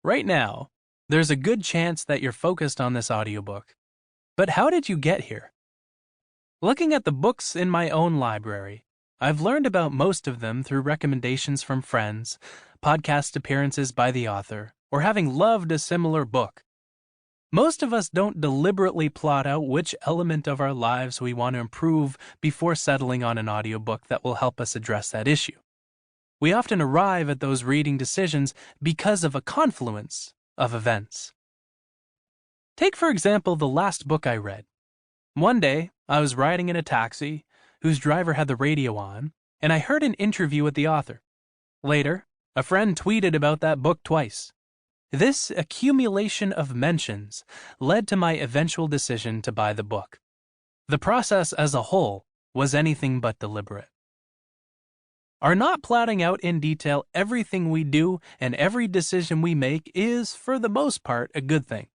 Right now, there's a good chance that you're focused on this audiobook. But how did you get here? Looking at the books in my own library, I've learned about most of them through recommendations from friends, podcast appearances by the author, or having loved a similar book. Most of us don't deliberately plot out which element of our lives we want to improve before settling on an audiobook that will help us address that issue. We often arrive at those reading decisions because of a confluence of events. Take, for example, the last book I read. One day, I was riding in a taxi whose driver had the radio on, and I heard an interview with the author. Later, a friend tweeted about that book twice. This accumulation of mentions led to my eventual decision to buy the book. The process as a whole was anything but deliberate. Our not plotting out in detail everything we do and every decision we make is, for the most part, a good thing.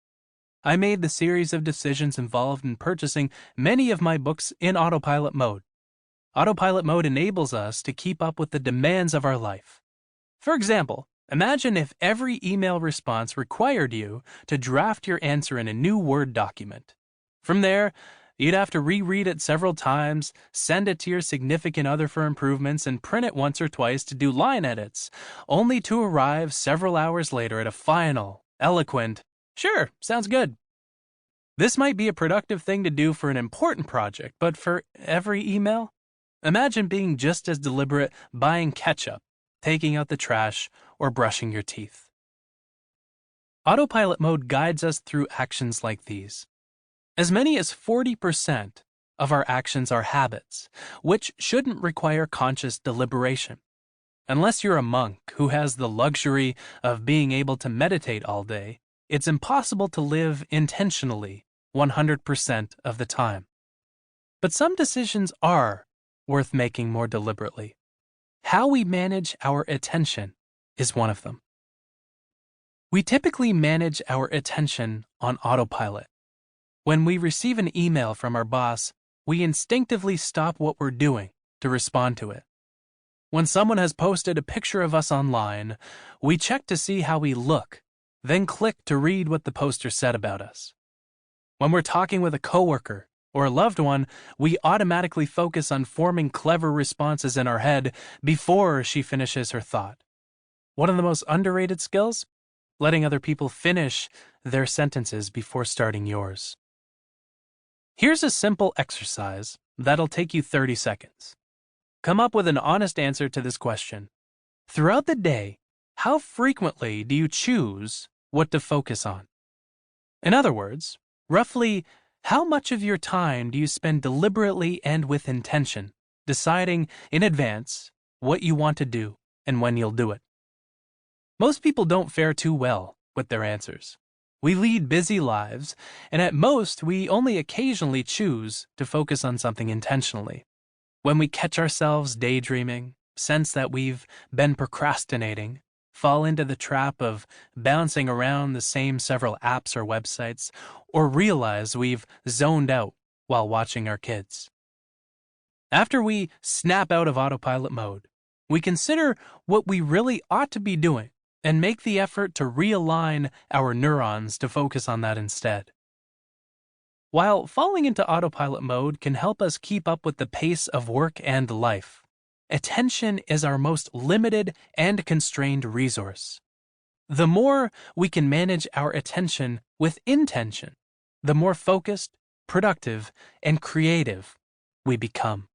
I made the series of decisions involved in purchasing many of my books in autopilot mode. Autopilot mode enables us to keep up with the demands of our life. For example, imagine if every email response required you to draft your answer in a new Word document. From there, you'd have to reread it several times, send it to your significant other for improvements, and print it once or twice to do line edits, only to arrive several hours later at a final, eloquent, "Sure, sounds good." This might be a productive thing to do for an important project, but for every email? Imagine being just as deliberate buying ketchup, taking out the trash, or brushing your teeth. Autopilot mode guides us through actions like these. As many as 40% of our actions are habits, which shouldn't require conscious deliberation. Unless you're a monk who has the luxury of being able to meditate all day, it's impossible to live intentionally 100% of the time. But some decisions are worth making more deliberately. How we manage our attention is one of them. We typically manage our attention on autopilot. When we receive an email from our boss, we instinctively stop what we're doing to respond to it. When someone has posted a picture of us online, we check to see how we look, then click to read what the poster said about us. When we're talking with a coworker or a loved one, we automatically focus on forming clever responses in our head before she finishes her thought. One of the most underrated skills? Letting other people finish their sentences before starting yours. Here's a simple exercise that'll take you 30 seconds. Come up with an honest answer to this question. Throughout the day, how frequently do you choose what to focus on? In other words, roughly how much of your time do you spend deliberately and with intention, deciding in advance what you want to do and when you'll do it? Most people don't fare too well with their answers. We lead busy lives, and at most, we only occasionally choose to focus on something intentionally. When we catch ourselves daydreaming, sense that we've been procrastinating, fall into the trap of bouncing around the same several apps or websites, or realize we've zoned out while watching our kids. After we snap out of autopilot mode, we consider what we really ought to be doing and make the effort to realign our neurons to focus on that instead. While falling into autopilot mode can help us keep up with the pace of work and life, attention is our most limited and constrained resource. The more we can manage our attention with intention, the more focused, productive, and creative we become.